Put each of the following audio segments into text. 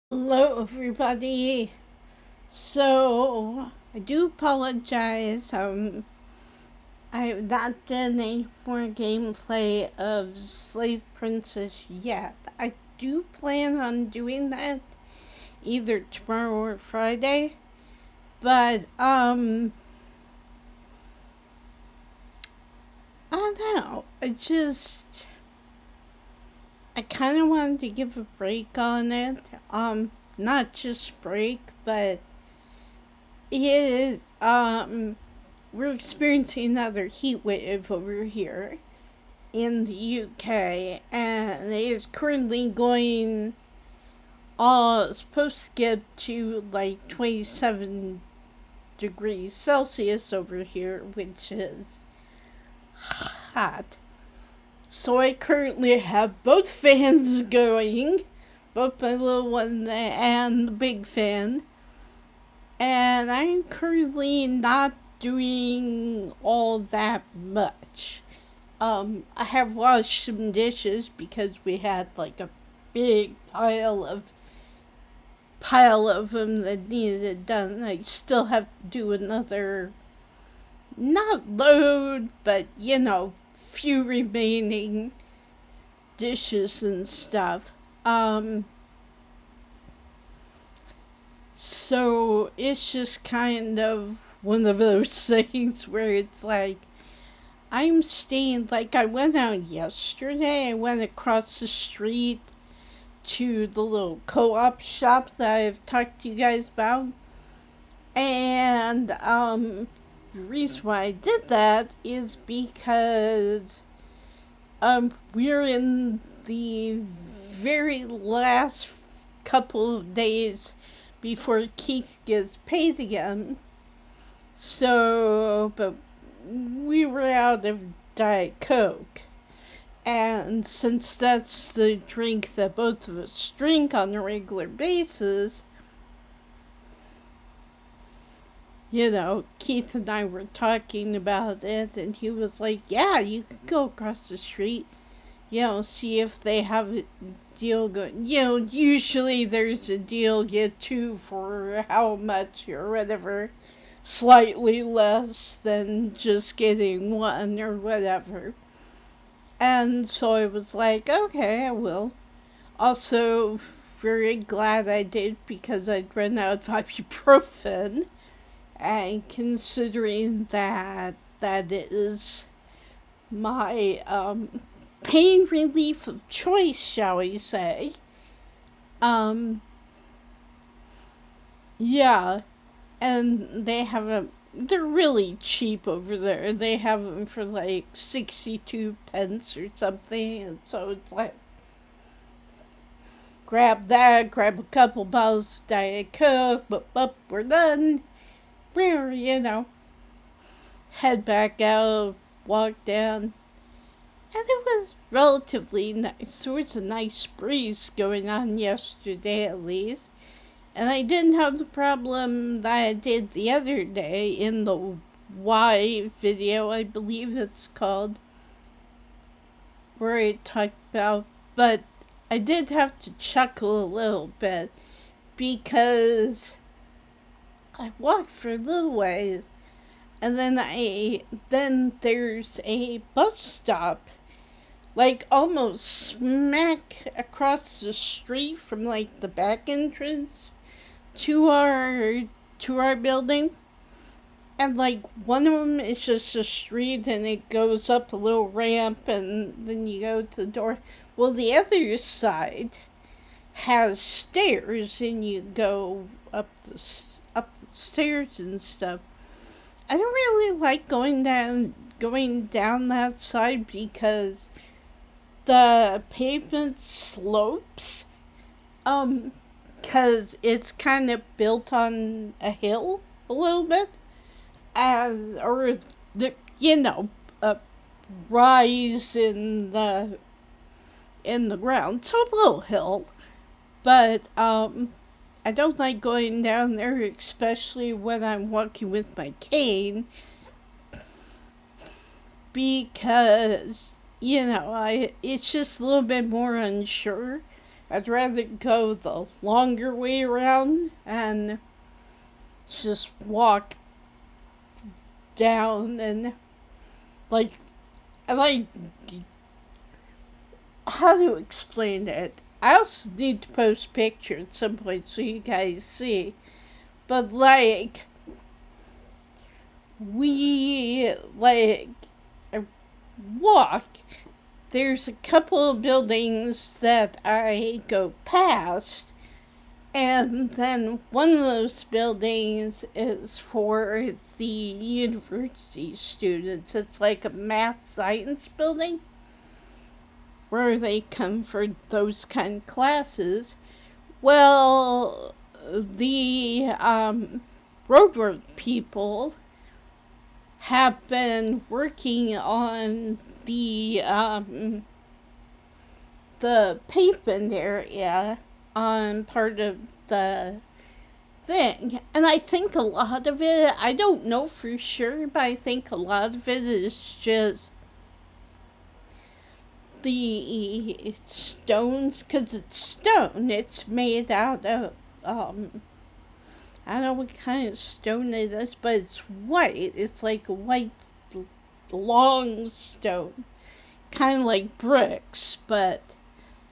Hello, everybody. So, I do apologize. I have not done any more gameplay of Slave Princess yet. I do plan on doing that either tomorrow or Friday, but I don't know. I kind of wanted to give a break on it. Not just break, but it we're experiencing another heat wave over here in the UK, and it is currently going. Supposed to get to like 27 degrees Celsius over here, which is hot. So I currently have both fans going, both my little one and the big fan, and I'm currently not doing all that much. I have washed some dishes because we had like a big pile of them that needed done. I still have to do another, not load, but few remaining dishes and stuff. So it's just kind of one of those things where it's like I'm staying. Like I went out yesterday. I went across the street to the little co-op shop that I've talked to you guys about. And the reason why I did that is because we're in the very last couple of days before Keith gets paid again. So, but we were out of Diet Coke. And since that's the drink that both of us drink on a regular basis, Keith and I were talking about it, and he was like, yeah, you could go across the street, see if they have a deal going. Usually there's a deal, get two for how much or whatever, slightly less than just getting one or whatever. And so I was like, okay, I will. Also, very glad I did because I'd run out of ibuprofen. And considering that is my pain relief of choice, shall we say? Um, yeah, and they have a. They're really cheap over there. They have them for like 62 pence or something, and so it's like grab that, grab a couple bottles of Diet Coke, but we're done. We're head back out, walk down, and it was relatively nice. There was a nice breeze going on yesterday, at least. And I didn't have the problem that I did the other day in the Y video, I believe it's called, where I talked about. But I did have to chuckle a little bit because I walked for a little ways, and then there's a bus stop like almost smack across the street from like the back entrance to our building. And like one of them is just a street and it goes up a little ramp and then you go to the door. Well, the other side has stairs and you go up the stairs and stuff. I don't really like going down that side because the pavement slopes. Because it's kind of built on a hill a little bit, as or the a rise in the ground, so a little hill. But I don't like going down there, especially when I'm walking with my cane, because I it's just a little bit more unsure I'd rather go the longer way around and just walk down and like I like how to explain it. I also need to post a picture at some point so you guys see. But like we like walk. There's a couple of buildings that I go past, and then one of those buildings is for the university students. It's like a math science building where they come for those kind of classes. Well, the roadwork people have been working on the pavement area on part of the thing. And I think a lot of it, I don't know for sure, but I think a lot of it is just the stones, because it's stone. It's made out of, I don't know what kind of stone it is, but it's white. It's like a white, long stone. Kind of like bricks, but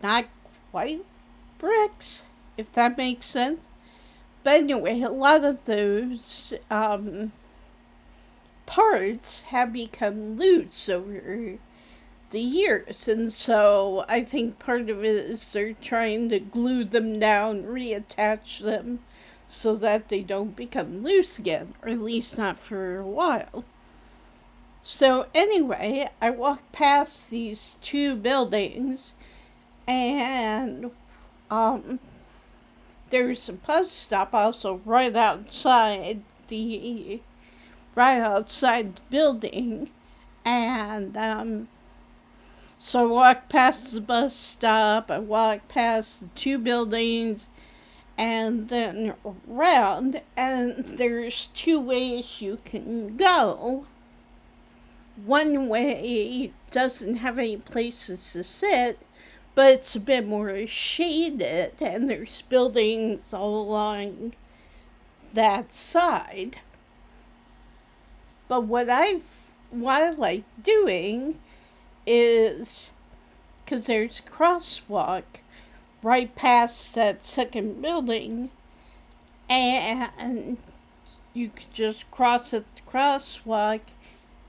not quite bricks, if that makes sense. But anyway, a lot of those parts have become loose over the years, and so I think part of it is they're trying to glue them down, reattach them, so that they don't become loose again, or at least not for a while. So anyway, I walked past these two buildings, and there's a bus stop also right outside the building, and so I walked past the bus stop, I walked past the two buildings, and then around, and there's two ways you can go. One way doesn't have any places to sit, but it's a bit more shaded, and there's buildings all along that side. But what I like doing is, because there's a crosswalk right past that second building, and you could just cross at the crosswalk,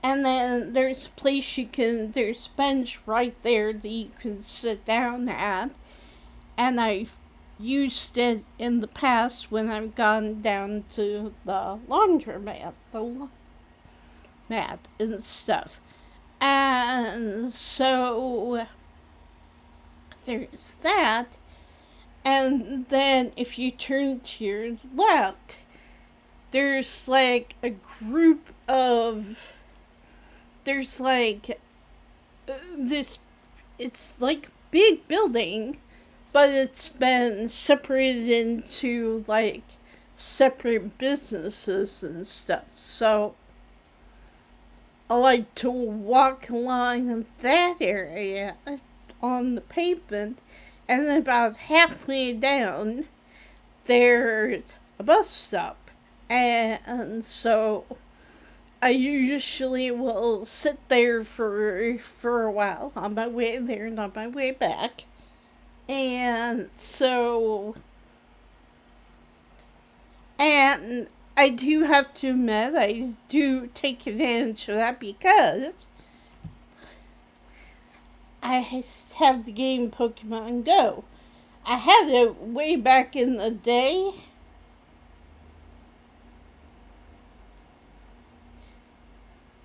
and then there's a place there's a bench right there that you can sit down at, and I've used it in the past when I've gone down to the laundromat, mat and stuff. And so there's that. And then if you turn to your left, there's like a group of, there's like this, it's like big building, but it's been separated into like separate businesses and stuff. So I like to walk along that area on the pavement, and then about halfway down, there's a bus stop. And so I usually will sit there for a while on my way there and on my way back. And so, and I do have to admit, I do take advantage of that because I have the game Pokemon Go. I had it way back in the day.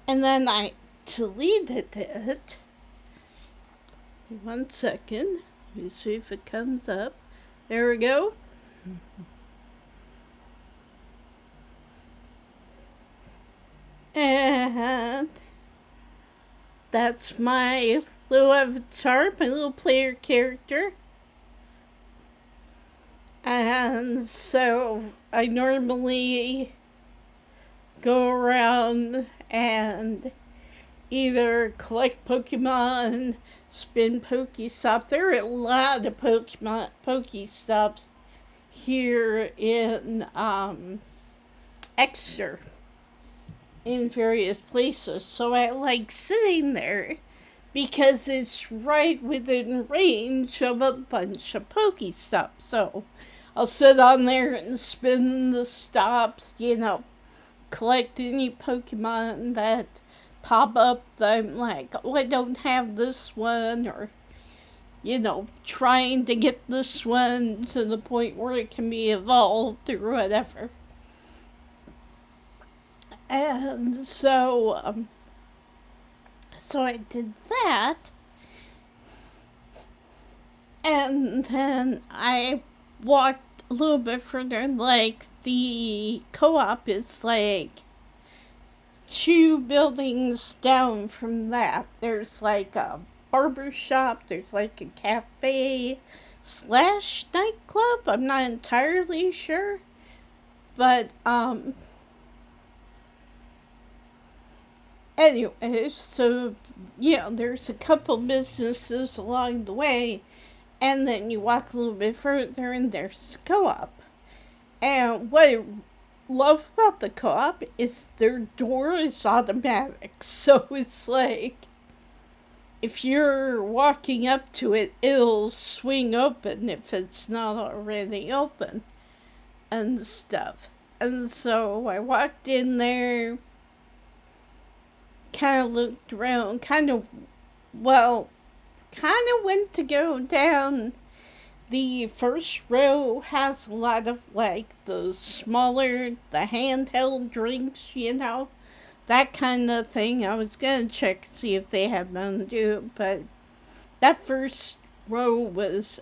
And then I deleted it. 1 second. Let me see if it comes up. There we go. And that's my little avatar, my little player character. And so I normally go around and either collect Pokemon, spin Pokestops. There are a lot of Pokestops here in Exeter in various places. So I like sitting there because it's right within range of a bunch of Pokestops. So I'll sit on there and spin the stops, collect any Pokemon that pop up that I'm like, oh, I don't have this one, or, trying to get this one to the point where it can be evolved or whatever. And so I did that, and then I walked a little bit further, like the co-op is like 2 buildings down from that. There's like a barber shop, there's like a cafe / nightclub. I'm not entirely sure, but anyway, so there's a couple businesses along the way, and then you walk a little bit further and there's a co-op. And what I love about the co-op is their door is automatic. So it's like, if you're walking up to it, it'll swing open if it's not already open and stuff. And so I walked in there, kind of looked around, kind of went to go down. The first row has a lot of like the handheld drinks, that kind of thing. I was gonna check to see if they had Mountain Dew, but that first row was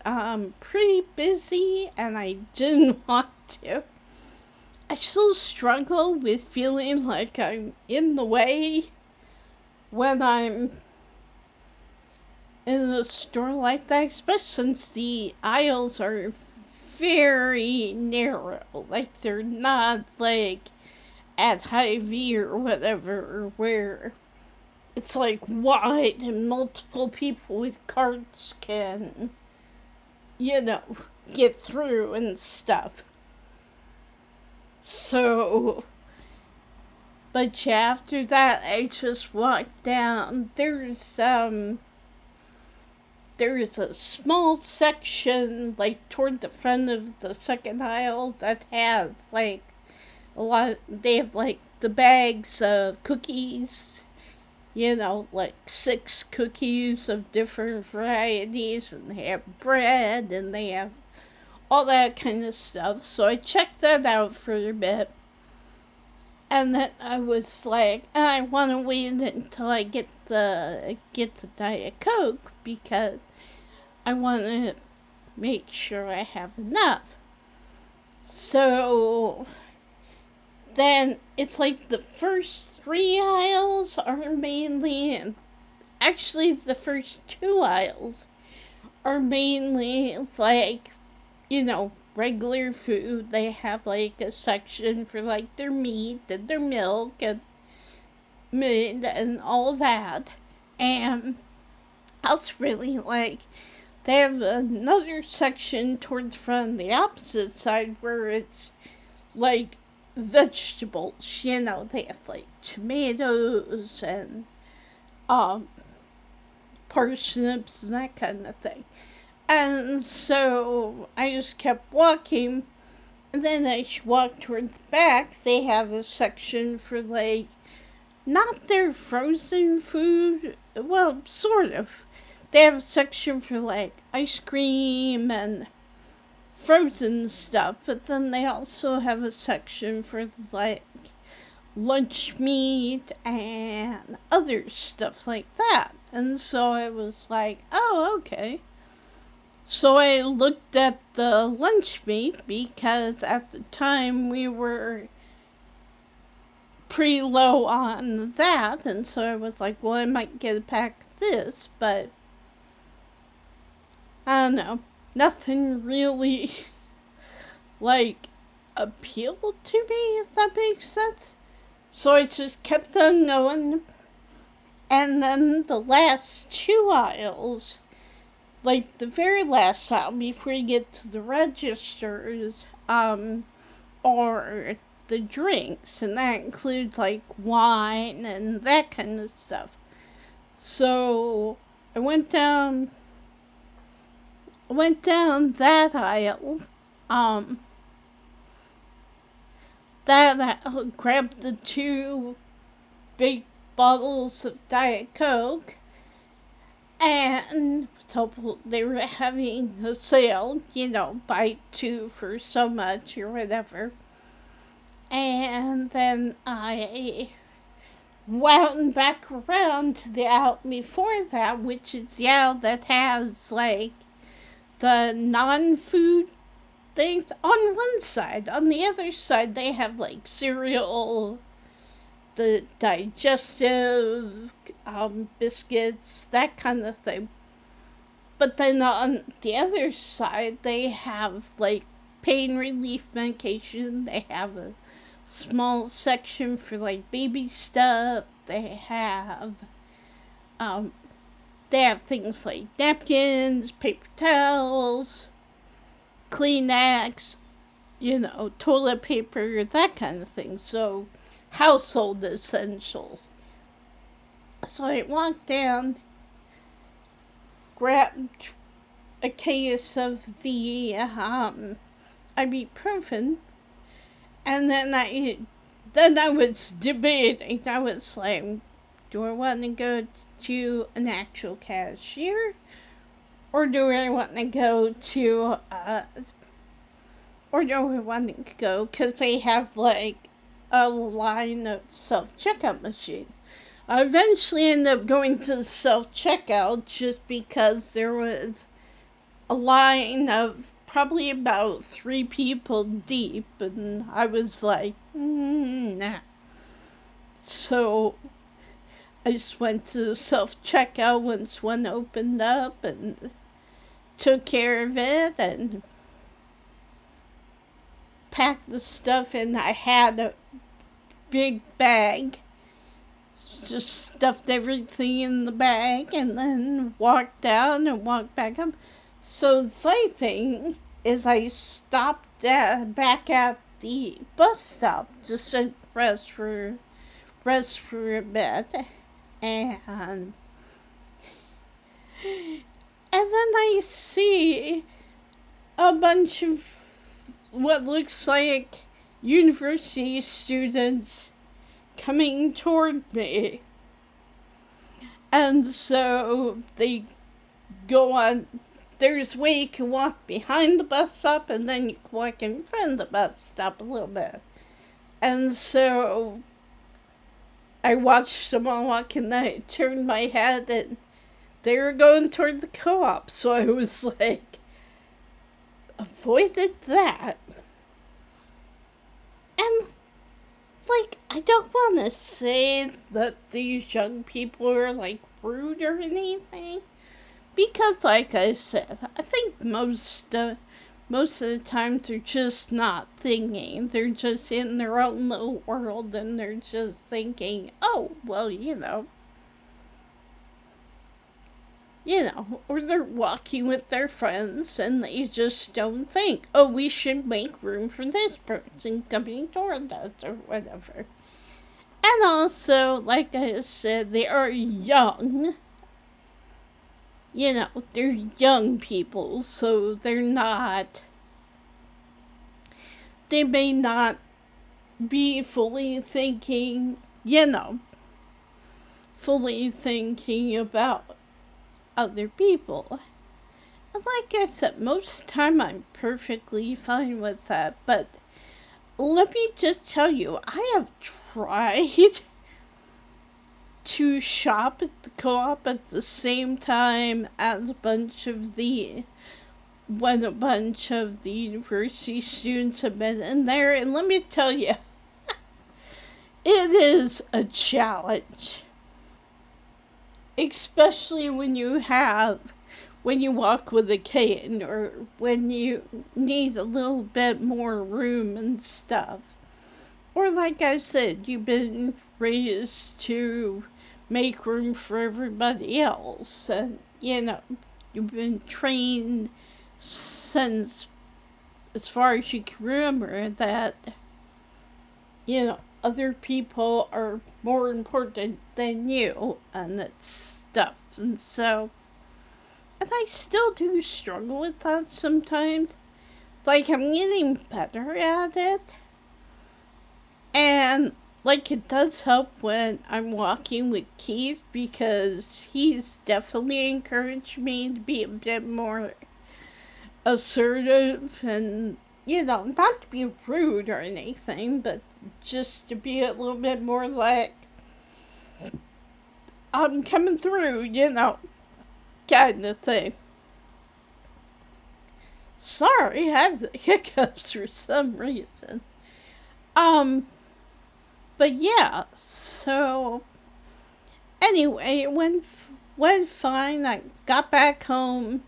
pretty busy, and I didn't want to. I still struggle with feeling like I'm in the way when I'm in a store like that, especially since the aisles are very narrow. Like, they're not like at Hy-Vee or whatever, where it's like wide and multiple people with carts can, get through and stuff. So, but yeah, after that, I just walked down. There's a small section, like, toward the front of the second aisle that has, like, they have, like, the bags of cookies, like 6 cookies of different varieties, and they have bread, and they have all that kind of stuff. So I checked that out for a bit. And then I was like, I want to wait until I get the Diet Coke, because I want to make sure I have enough. So then it's like the first 3 aisles are mainly, actually the first 2 aisles are mainly like, regular food. They have like a section for like their meat and their milk and meat and all that. And I was really like, they have another section towards the front, the opposite side, where it's like vegetables. They have like tomatoes and parsnips and that kind of thing. And so I just kept walking, and then I walked towards the back. They have a section for like, not their frozen food, well, sort of. They have a section for like ice cream and frozen stuff, but then they also have a section for like lunch meat and other stuff like that. And so I was like, oh, okay. So I looked at the lunch meat, because at the time we were pretty low on that, and so I was like, well, I might get a pack of this, but I don't know, nothing really like appealed to me, if that makes sense. So I just kept on going, And then the last two aisles, like the very last aisle before you get to the registers, are the drinks, and that includes like wine and that kind of stuff. So I went down that aisle, um, that aisle, grabbed the two big bottles of Diet Coke, and so they were having a sale, buy two for so much or whatever. And then I wound back around to the aisle before that, which is the aisle that has like the non-food things on one side. On the other side, they have like cereal, the digestive biscuits, that kind of thing. But then on the other side, they have like pain relief medication. They have a small section for like baby stuff. Um, they have things like napkins, paper towels, Kleenex, toilet paper, that kind of thing. So, household essentials. So I walked down, grabbed a case of the ibuprofen, and then I was debating. I was like, do I want to go to an actual cashier, or do I want to go because they have like a line of self-checkout machines. I eventually ended up going to self-checkout just because there was a line of probably about 3 people deep, and I was like, nah. So I just went to self-checkout once one opened up and took care of it and packed the stuff in. I had a big bag, just stuffed everything in the bag, and then walked down and walked back up. So the funny thing is I stopped back at the bus stop just to rest for a bit, and then I see a bunch of what looks like university students coming toward me. And so they go on. There's a way you can walk behind the bus stop, and then you can walk in front of the bus stop a little bit. And so I watched them all walk, and then I turned my head, and they were going toward the co-op. So I was like, avoided that. And like, I don't want to say that these young people are like rude or anything, because like I said, I think most of the time they're just not thinking. They're just in their own little world, and they're just thinking, oh, well, or they're walking with their friends, and they just don't think, oh, we should make room for this person coming toward us, or whatever. And also, like I said, they are young. They're young people, so they may not be fully thinking about other people. And like I said, most of the time I'm perfectly fine with that, but let me just tell you, I have tried to shop at the co-op at the same time as when a bunch of the university students have been in there, and let me tell you, it is a challenge. Especially when you walk with a cane, or when you need a little bit more room and stuff. Or like I said, you've been raised to make room for everybody else. And, you've been trained since as far as you can remember that, other people are more important than you and that stuff. And so, and I still do struggle with that sometimes. It's like I'm getting better at it. And like it does help when I'm walking with Keith because he's definitely encouraged me to be a bit more assertive and, not to be rude or anything, but just to be a little bit more like, I'm coming through, kind of thing. Sorry, I have the hiccups for some reason. But yeah, so anyway, it went fine. I got back home,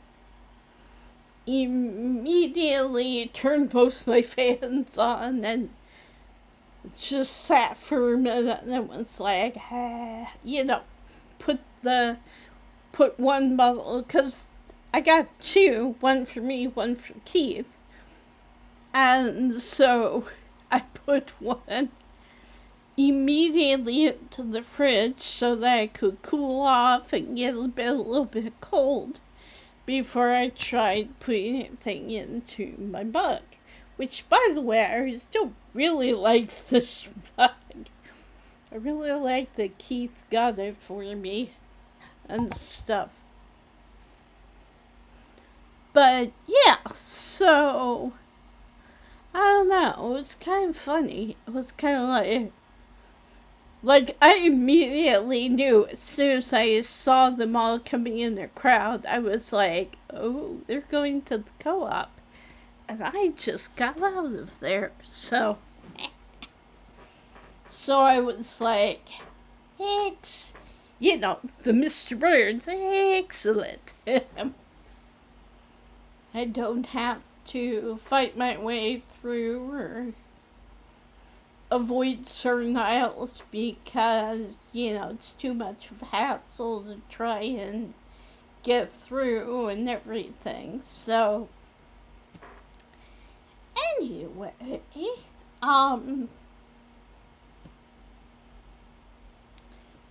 immediately turned both my fans on, and just sat for a minute, and it was like, put one bottle, because I got two, one for me, one for Keith, and so I put one immediately into the fridge so that I could cool off and get a little bit cold before I tried putting anything into my mug. Which, by the way, I still really like this mug. I really like that Keith got it for me and stuff. But yeah, so I don't know. It was kind of funny. It was kind of like I immediately knew as soon as I saw them all coming in the crowd, I was like, oh, they're going to the co-op. And I just got out of there. So I was like, the Mr. Burns, excellent. I don't have to fight my way through or avoid certain aisles because, it's too much of a hassle to try and get through and everything. So, anyway,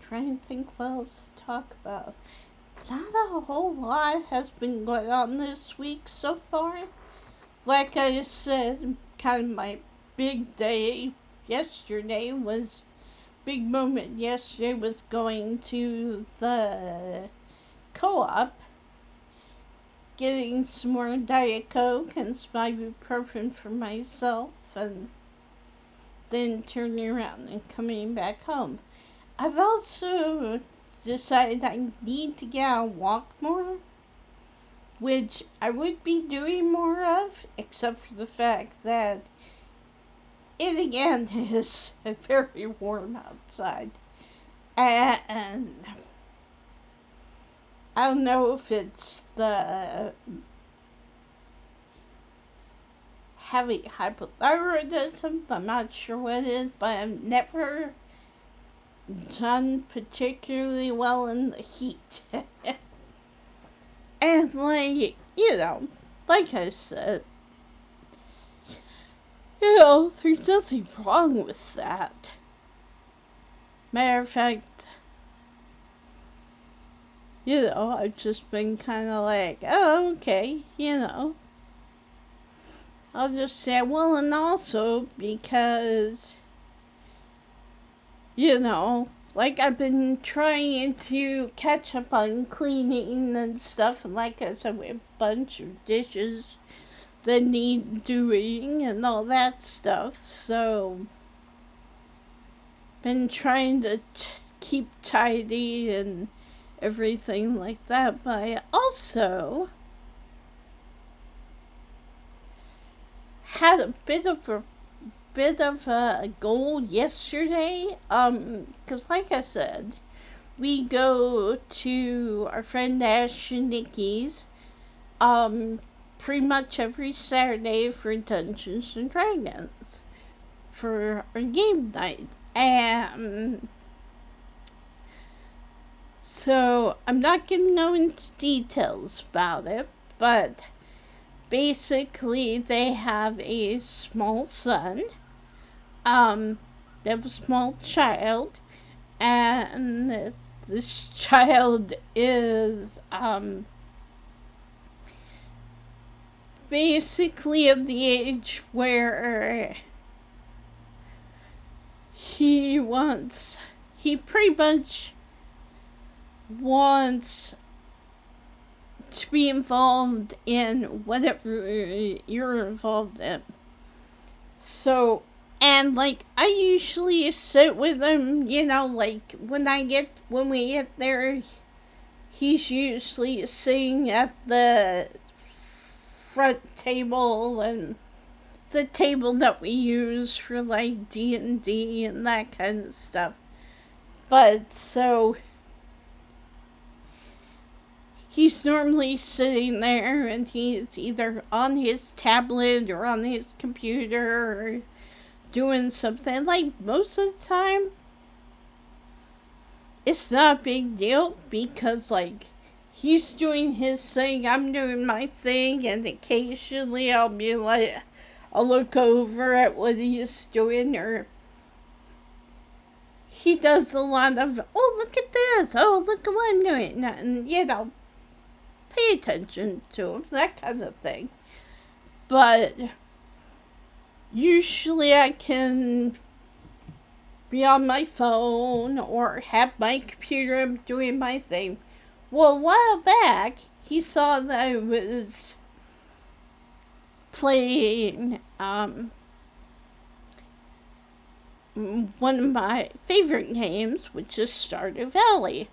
trying to think what else to talk about. Not a whole lot has been going on this week so far. Like I said, kind of my big day yesterday was, big moment yesterday was going to the co-op, getting some more Diet Coke and some ibuprofen for myself, and then turning around and coming back home. I've also decided I need to get out and walk more, which I would be doing more of, except for the fact that it again is very warm outside. And I don't know if it's the heavy hypothyroidism, I'm not sure what it is, but I've never done particularly well in the heat. And like I said, there's nothing wrong with that. Matter of fact, I've just been kind of like, oh, okay, I'll just say, well, and also because, like I've been trying to catch up on cleaning and stuff, and like I said, we have a bunch of dishes that need doing and all that stuff, so been trying to keep tidy and everything like that, but I also had a bit of a goal yesterday, because like I said, we go to our friend Ash and Nikki's, pretty much every Saturday for Dungeons and Dragons, for our game night, and So I'm not going to go into details about it, but basically they have a small son. They have a small child, and this child is basically at the age where he pretty much wants to be involved in whatever you're involved in. So, and like, I usually sit with him, like when we get there, he's usually sitting at the front table, and the table that we use for like D&D and that kind of stuff. But so he's normally sitting there, and he's either on his tablet or on his computer or doing something. Like, most of the time, it's not a big deal because, like, he's doing his thing, I'm doing my thing, and occasionally I'll be like, I'll look over at what he's doing, or he does a lot of, oh, look at this, oh, look at what I'm doing, and, pay attention to him, that kind of thing. But usually I can be on my phone or have my computer doing my thing. Well, a while back, he saw that I was playing one of my favorite games, which is Stardew Valley.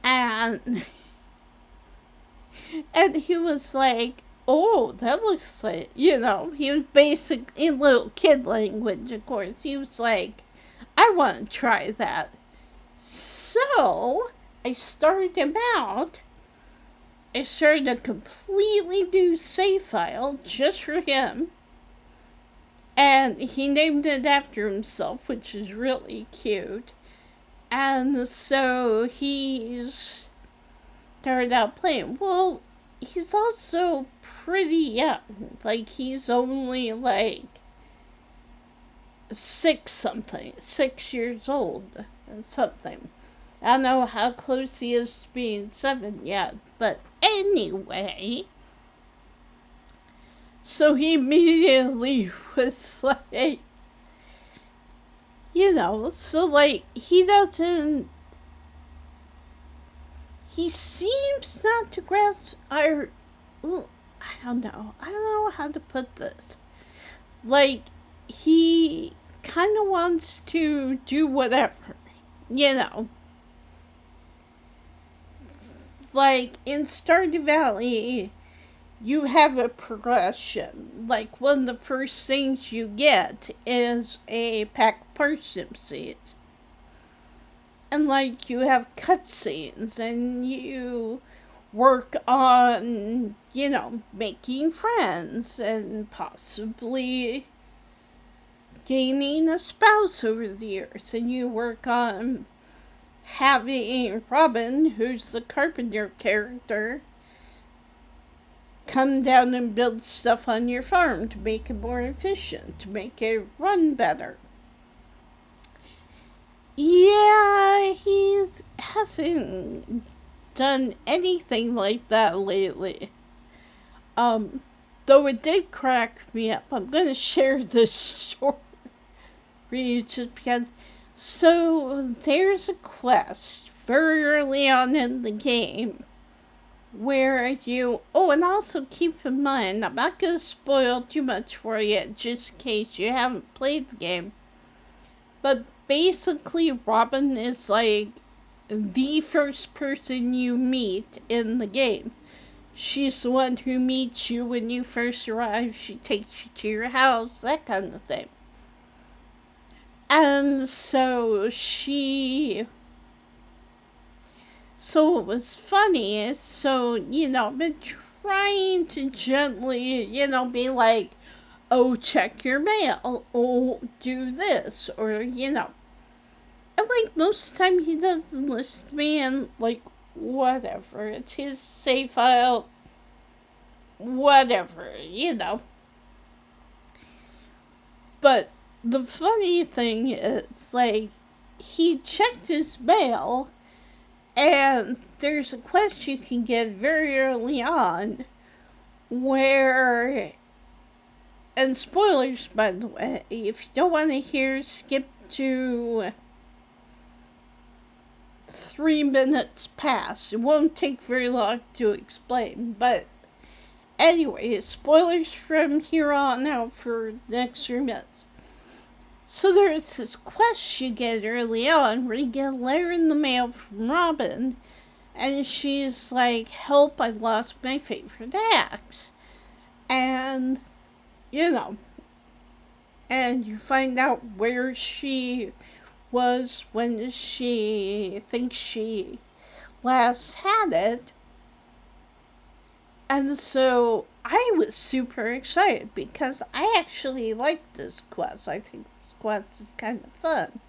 And he was like, oh, that looks like, he was basically in little kid language, of course. He was like, I want to try that. So, I started him out. I started a completely new save file just for him. And he named it after himself, which is really cute. And so he's started out playing. Well, he's also pretty young. Like, he's only like 6 years old, something. I don't know how close he is to being 7 yet, but anyway. So he immediately was like, so like, he seems not to grasp I don't know how to put this. Like, he kind of wants to do whatever, Like, in Stardew Valley, you have a progression. Like, one of the first things you get is a pack of parsnip seeds. And, like, you have cutscenes, and you work on, making friends, and possibly gaining a spouse over the years. And you work on having Robin, who's the carpenter character, come down and build stuff on your farm to make it more efficient, to make it run better. Yeah, he hasn't done anything like that lately. Though it did crack me up. I'm going to share this story just because. So, there's a quest very early on in the game where and also keep in mind, I'm not going to spoil too much for you just in case you haven't played the game, but basically Robin is like the first person you meet in the game. She's the one who meets you when you first arrive, she takes you to your house, that kind of thing. And so what was funny is, I've been trying to gently, be like, oh, check your mail, oh, do this, or, and But, like, most of the time he doesn't listen to me, and, like, whatever. It's his save file. Whatever, But the funny thing is, like, he checked his mail, and there's a quest you can get very early on where, and spoilers, by the way, if you don't want to hear, skip to 3 minutes past. It won't take very long to explain, but anyway, spoilers from here on out for the next 3 minutes. So there's this quest you get early on where you get a letter in the mail from Robin, and she's like, help, I lost my favorite axe. And, and you find out where she was when she thinks she last had it. And so I was super excited because I actually like this quest. I think this quest is kind of fun.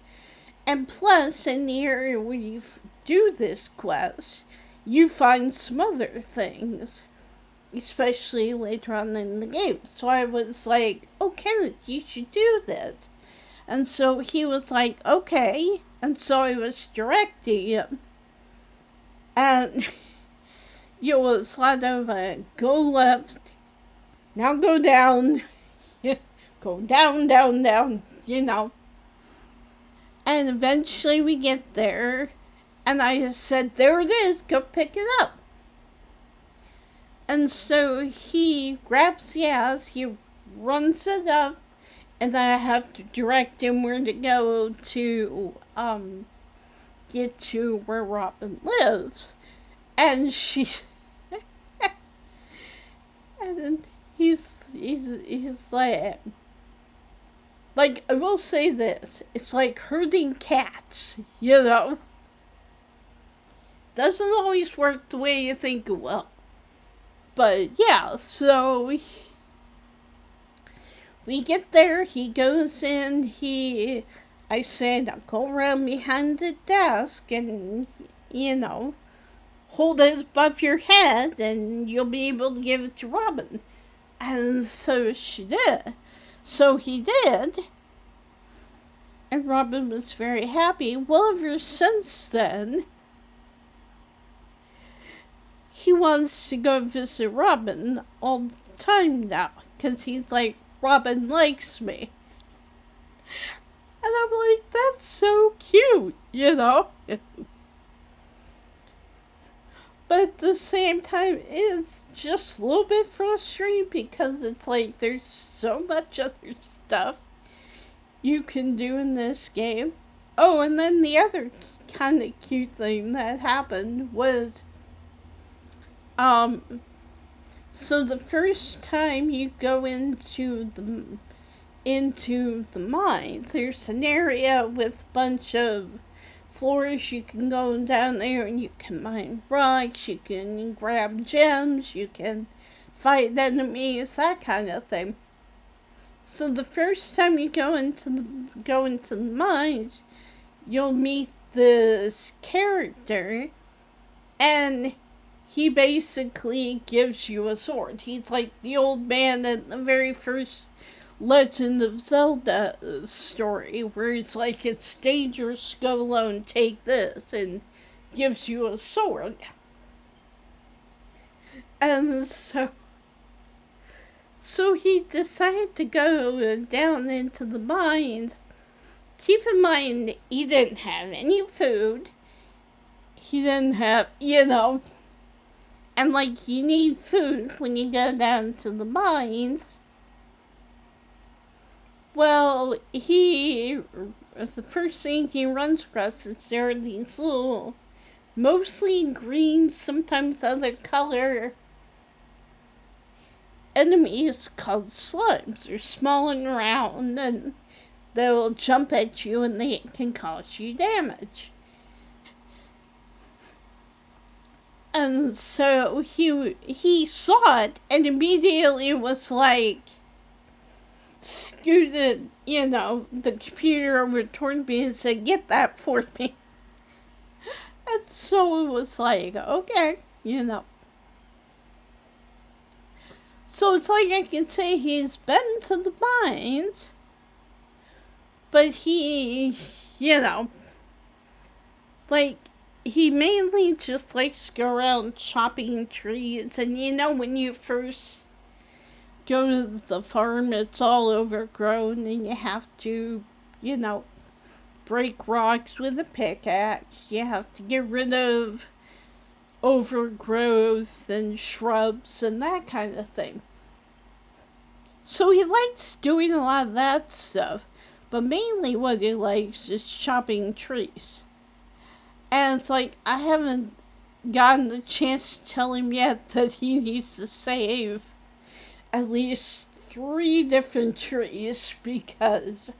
And plus, in the area where you do this quest, you find some other things, especially later on in the game. So I was like, oh, Kenneth, you should do this. And so he was like, okay. And so I was directing him. And it was sort of a go left, now go down, go down, down, down, And eventually we get there, and I just said, there it is, go pick it up. And so he grabs the ass, he runs it up, and then I have to direct him where to go to get to where Robin lives. And she's and then he's like, I will say this, it's like herding cats, Doesn't always work the way you think it will. But yeah, so we get there, he goes in, I said, I'll go around behind the desk and, hold it above your head and you'll be able to give it to Robin. And so she did. So he did. And Robin was very happy. Well, ever since then, he wants to go visit Robin all the time now. Because he's like, Robin likes me. And I'm like, that's so cute, But at the same time, it's just a little bit frustrating because it's like there's so much other stuff you can do in this game. Oh, and then the other kind of cute thing that happened was, so the first time you go into the mines, there's an area with a bunch of floors. You can go down there and you can mine rocks, you can grab gems, you can fight enemies, that kind of thing. So the first time you go into the mines, you'll meet this character, and he basically gives you a sword. He's like the old man in the very first Legend of Zelda story, where it's like, it's dangerous, go alone, take this, and gives you a sword. And so he decided to go down into the mines. Keep in mind, he didn't have any food. He didn't have, and like, you need food when you go down to the mines. Well, the first thing he runs across is there are these little, mostly green, sometimes other color enemies called slimes. They're small and round, and they'll jump at you and they can cause you damage. And so he saw it and immediately was like, scooted, the computer over toward me and said, "Get that for me." And so it was like, okay. So it's like I can say he's been to the mines, but like, he mainly just likes to go around chopping trees. And when you first go to the farm, it's all overgrown, and you have to, break rocks with a pickaxe. You have to get rid of overgrowth and shrubs and that kind of thing. So he likes doing a lot of that stuff, but mainly what he likes is chopping trees. And it's like, I haven't gotten the chance to tell him yet that he needs to save at least 3 different trees, because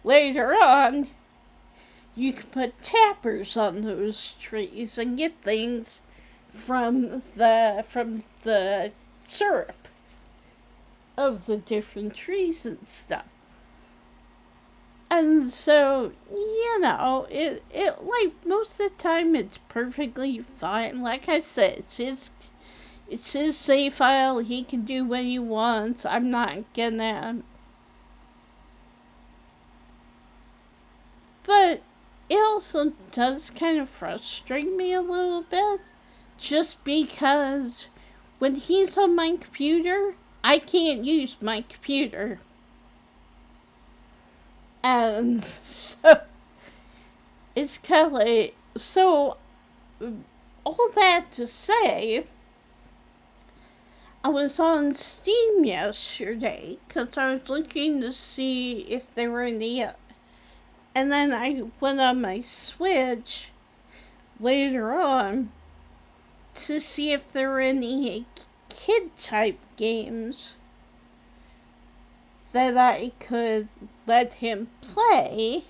later on you can put tappers on those trees and get things from the syrup of the different trees and stuff. And so, it like, most of the time it's perfectly fine. Like I said, it's his save file. He can do what he wants. I'm not gonna. But it also does kind of frustrate me a little bit, just because when he's on my computer, I can't use my computer. And so it's kind of like, so all that to say, I was on Steam yesterday because I was looking to see if there were any, and then I went on my Switch later on to see if there were any kid-type games that I could let him play,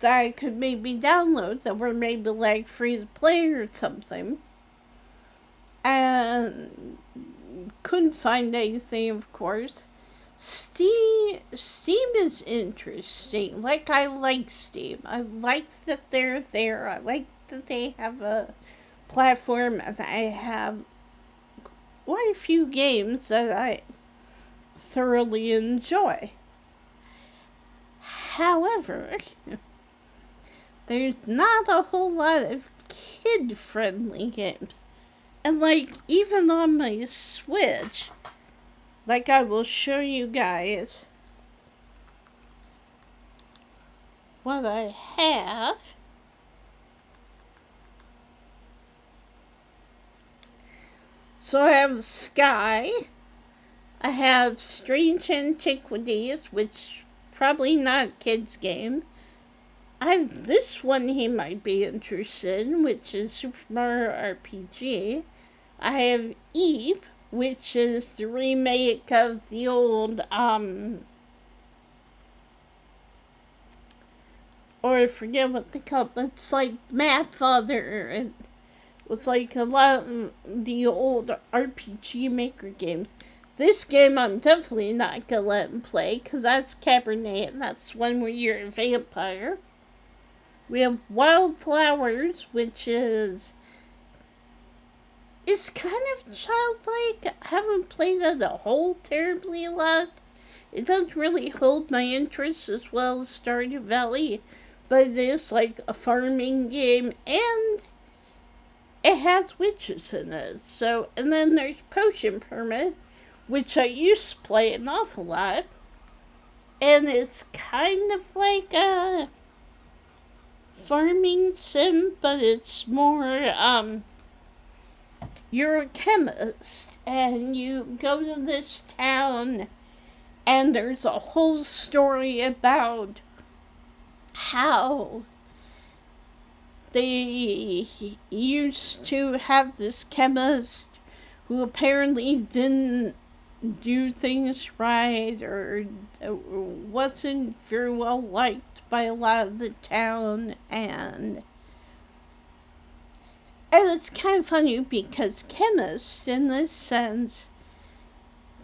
that I could maybe download, that were maybe like free to play or something. And couldn't find anything, of course. Steam is interesting. Like, I like Steam. I like that they're there. I like that they have a platform, and I have quite a few games that I thoroughly enjoy. However, there's not a whole lot of kid-friendly games. And, like, even on my Switch, like, I will show you guys what I have. So I have Sky. I have Strange Antiquities, which probably not a kid's game. I have this one he might be interested in, which is Super Mario RPG. I have Eve, which is the remake of the old, or I forget what they call it, but it's like Mad Father, and it's like a lot of the old RPG Maker games. This game I'm definitely not gonna let him play, because that's Cabernet, and that's one where you're a vampire. We have Wildflowers, which is... it's kind of childlike. I haven't played it a whole terribly a lot. It doesn't really hold my interest as well as Stardew Valley, but it is like a farming game, and it has witches in it. So, and then there's Potion Permit, which I used to play an awful lot, and it's kind of like a farming sim, but it's more, you're a chemist, and you go to this town, and there's a whole story about how they used to have this chemist who apparently didn't do things right, or wasn't very well liked by a lot of the town, and it's kind of funny because chemists, in this sense,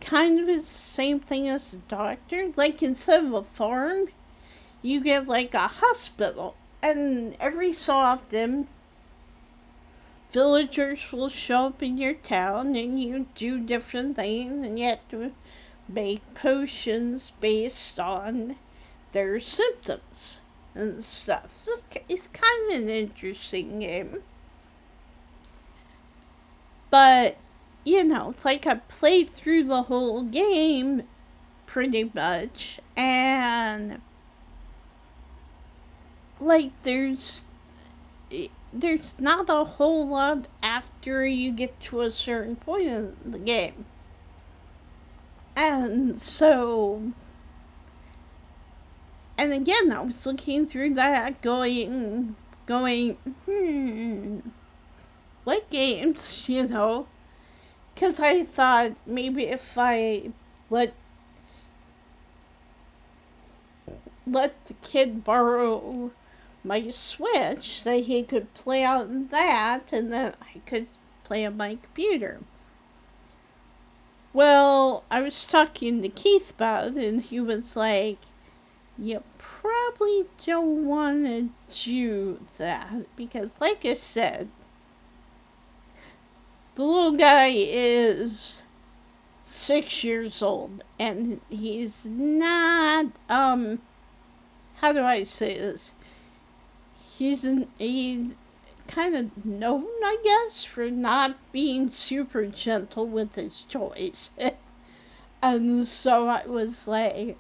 kind of the same thing as a doctor. Like, instead of a farm, you get like a hospital. And every so often, villagers will show up in your town and you do different things, and you have to make potions based on their symptoms and stuff. So it's kind of an interesting game. But, like, I played through the whole game pretty much, and like there's not a whole lot after you get to a certain point in the game. And so, and again, I was looking through that going, what games, because I thought maybe if I let the kid borrow my Switch, that he could play on that, and then I could play on my computer. Well, I was talking to Keith about it, and he was like, you probably don't want to do that, because like I said, the little guy is 6 years old, and he's not, how do I say this? He's kind of known, I guess, for not being super gentle with his toys. And so I was like,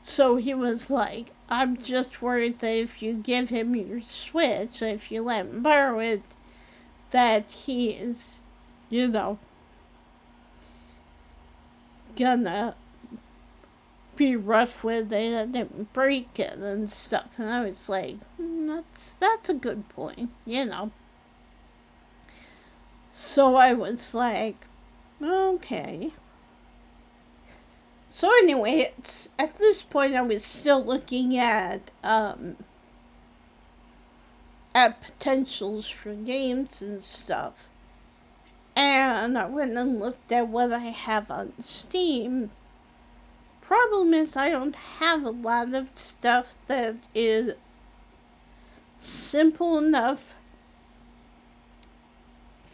so he was like, I'm just worried that if you give him your Switch, if you let him borrow it, that he is, gonna be rough with it and break it and stuff. And I was like, that's a good point, So I was like, okay. So anyway, at this point I was still looking at potentials for games and stuff. And I went and looked at what I have on Steam. Problem is, I don't have a lot of stuff that is simple enough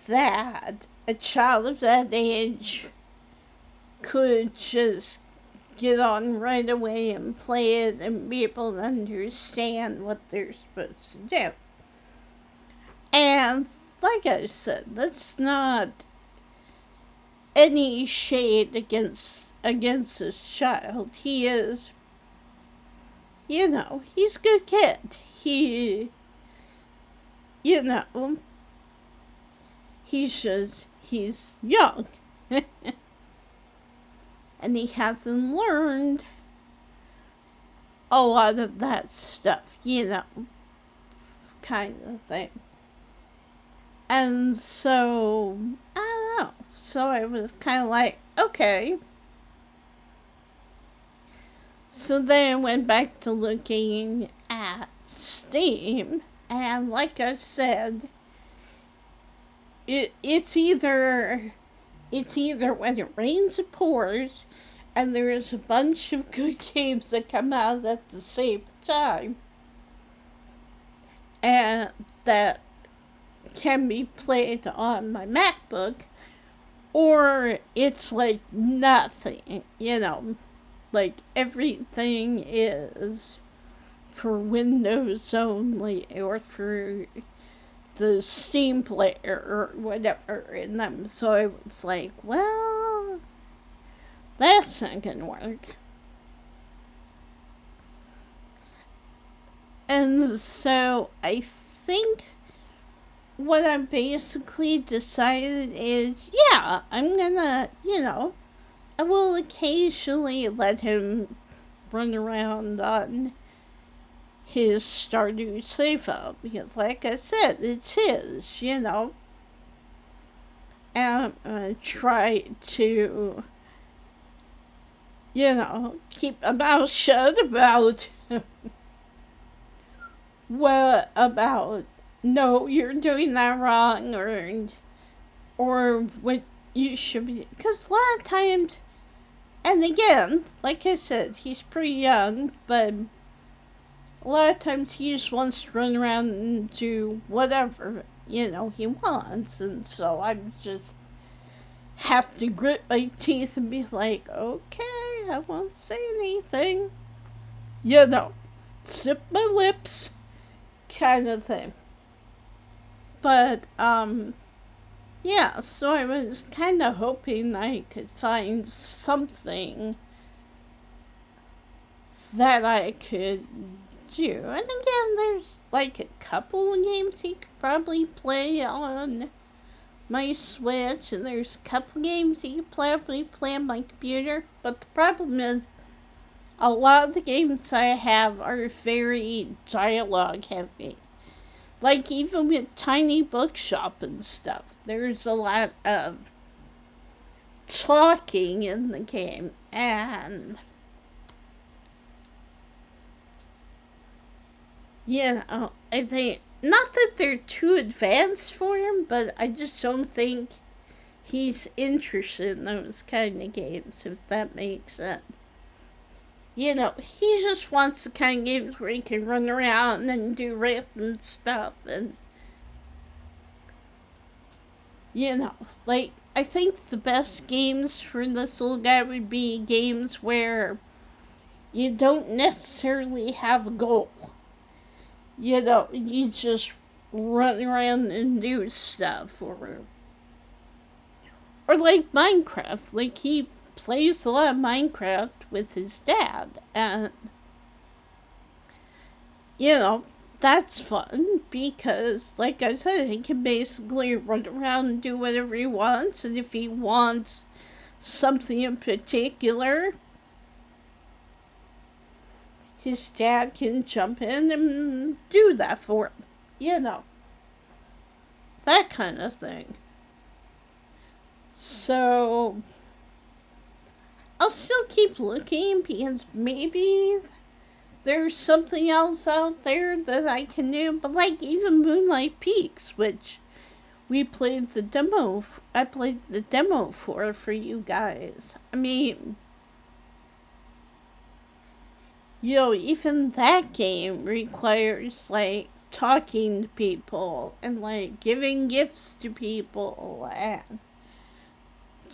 that a child of that age could just get on right away and play it and be able to understand what they're supposed to do. And like I said, that's not any shade against this child. He is, he's a good kid. He's young. And he hasn't learned a lot of that stuff, kind of thing. And so, I don't know. So I was kind of like, okay. So then I went back to looking at Steam, and like I said, it's either when it rains it pours, and there's a bunch of good games that come out at the same time, and that can be played on my MacBook, or it's like nothing, like everything is for Windows only, or for the Steam player or whatever, and so I was like, well, that's not gonna work. And so I think what I basically decided is, yeah, I'm gonna, I will occasionally let him run around on his Stardew Save-Out, because like I said, it's his, and I'm gonna try to, keep a mouth shut about no, you're doing that wrong, or what you should be, because a lot of times, and again, like I said, he's pretty young, but a lot of times he just wants to run around and do whatever, he wants. And so I just have to grit my teeth and be like, okay, I won't say anything. Zip my lips kind of thing. But, yeah, so I was kind of hoping I could find something that I could do. And again, there's like a couple of games you could probably play on my Switch, and there's a couple games you could probably play on my computer. But the problem is, a lot of the games I have are very dialogue heavy. Like, even with Tiny Bookshop and stuff, there's a lot of talking in the game, and I think, not that they're too advanced for him, but I just don't think he's interested in those kind of games, if that makes sense. He just wants the kind of games where he can run around and do random stuff, and like, I think the best games for this little guy would be games where you don't necessarily have a goal. You just run around and do stuff, or like Minecraft. Like, he plays a lot of Minecraft with his dad, and that's fun because, like I said, he can basically run around and do whatever he wants, and if he wants something in particular, his dad can jump in and do that for him. That kind of thing. So, I'll still keep looking because maybe there's something else out there that I can do. But like even Moonlight Peaks, which I played the demo for you guys. I mean, even that game requires like talking to people and like giving gifts to people and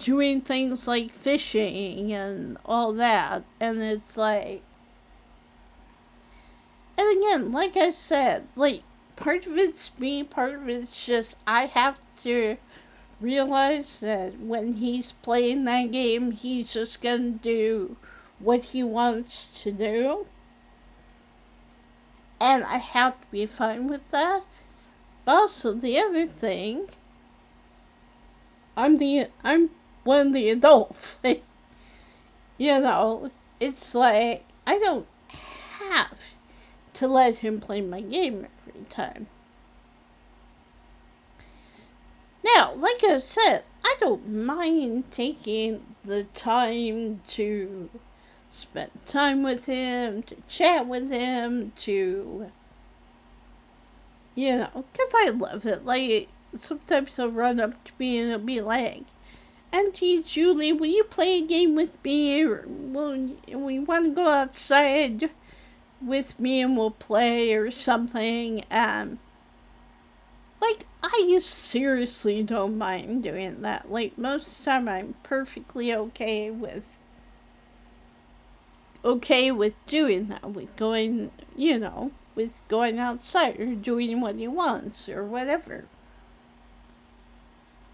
doing things like fishing and all that. And it's like, and again, like I said, like, part of it's me, part of it's just I have to realize that when he's playing that game, he's just gonna do what he wants to do. And I have to be fine with that. But also the other thing, I'm one of the adults. It's like I don't have to let him play my game every time. Now, like I said, I don't mind taking the time to spend time with him, to chat with him, to, because I love it. Like, sometimes he'll run up to me and he'll be like, Auntie Julie, will you play a game with me? Or we want to go outside with me and we'll play or something. Like, I seriously don't mind doing that. Like, most of the time I'm perfectly okay with doing that, with going, with going outside or doing what he wants or whatever.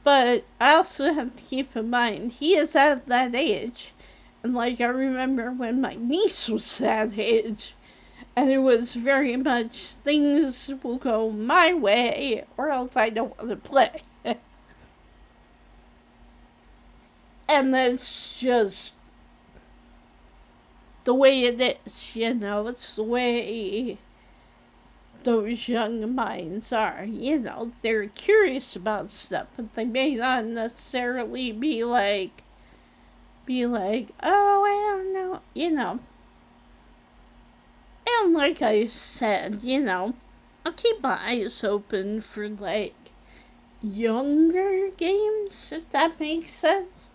But I also have to keep in mind, he is at that age. And like, I remember when my niece was that age, and it was very much things will go my way or else I don't want to play. And that's just the way it is, it's the way those young minds are. They're curious about stuff, but they may not necessarily be like, oh, I don't know. And like I said, I'll keep my eyes open for like, younger games, if that makes sense.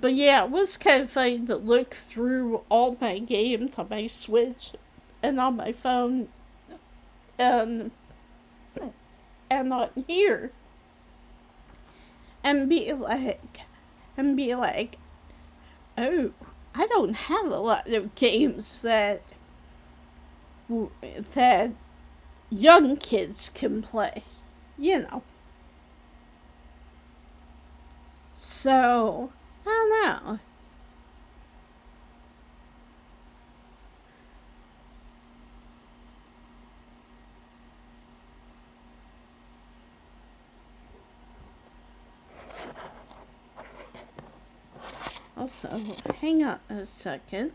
But yeah, it was kind of funny to look through all my games on my Switch and on my phone and on here and be like, oh, I don't have a lot of games that young kids can play, you know. So, I don't know. Also, hang on a second.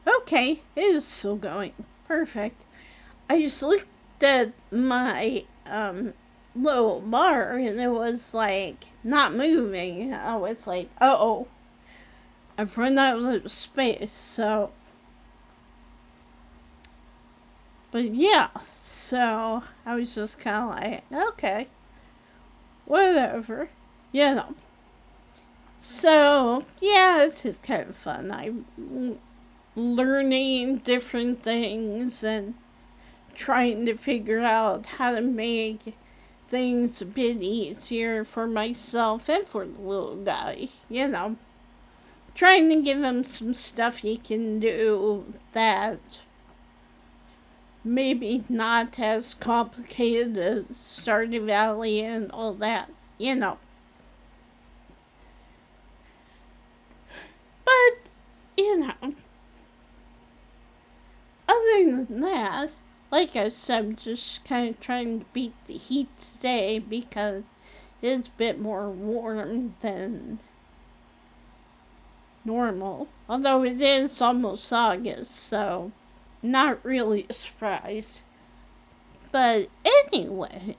Okay, it is still going. Perfect. I just looked at my little bar and it was like not moving. I was like, oh, I've run out of space. So, but yeah, so I was just kind of like, okay, whatever, you know. So, yeah, it's just kind of fun. I'm learning different things and trying to figure out how to make things a bit easier for myself and for the little guy, you know. Trying to give him some stuff he can do that maybe not as complicated as Stardew Valley and all that, you know. But, you know, other than that, like I said, I'm just kind of trying to beat the heat today because it's a bit more warm than normal. Although it is almost August, so not really a surprise. But anyway,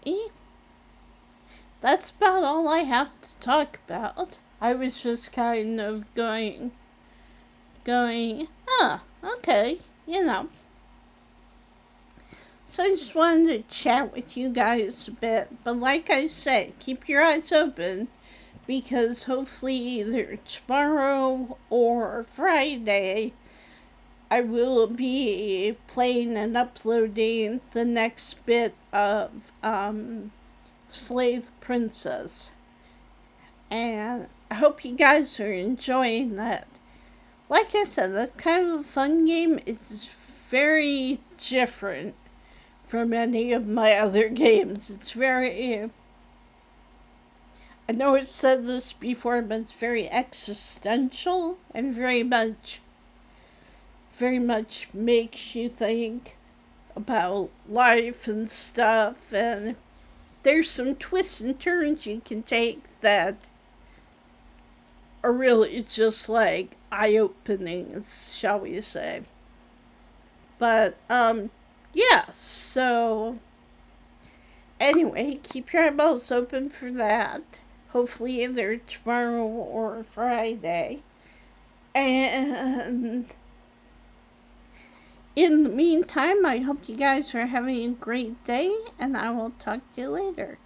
that's about all I have to talk about. I was just kind of going, okay, you know. So I just wanted to chat with you guys a bit. But like I said, keep your eyes open because hopefully either tomorrow or Friday I will be playing and uploading the next bit of Slay the Princess. And I hope you guys are enjoying that. Like I said, that's kind of a fun game. It's very different from any of my other games. It's very... I know I've said this before, but it's very existential and very much makes you think about life and stuff, and there's some twists and turns you can take that are really just like eye-opening, shall we say. But, yeah, so anyway, keep your eyeballs open for that. Hopefully either tomorrow or Friday. And in the meantime, I hope you guys are having a great day, and I will talk to you later.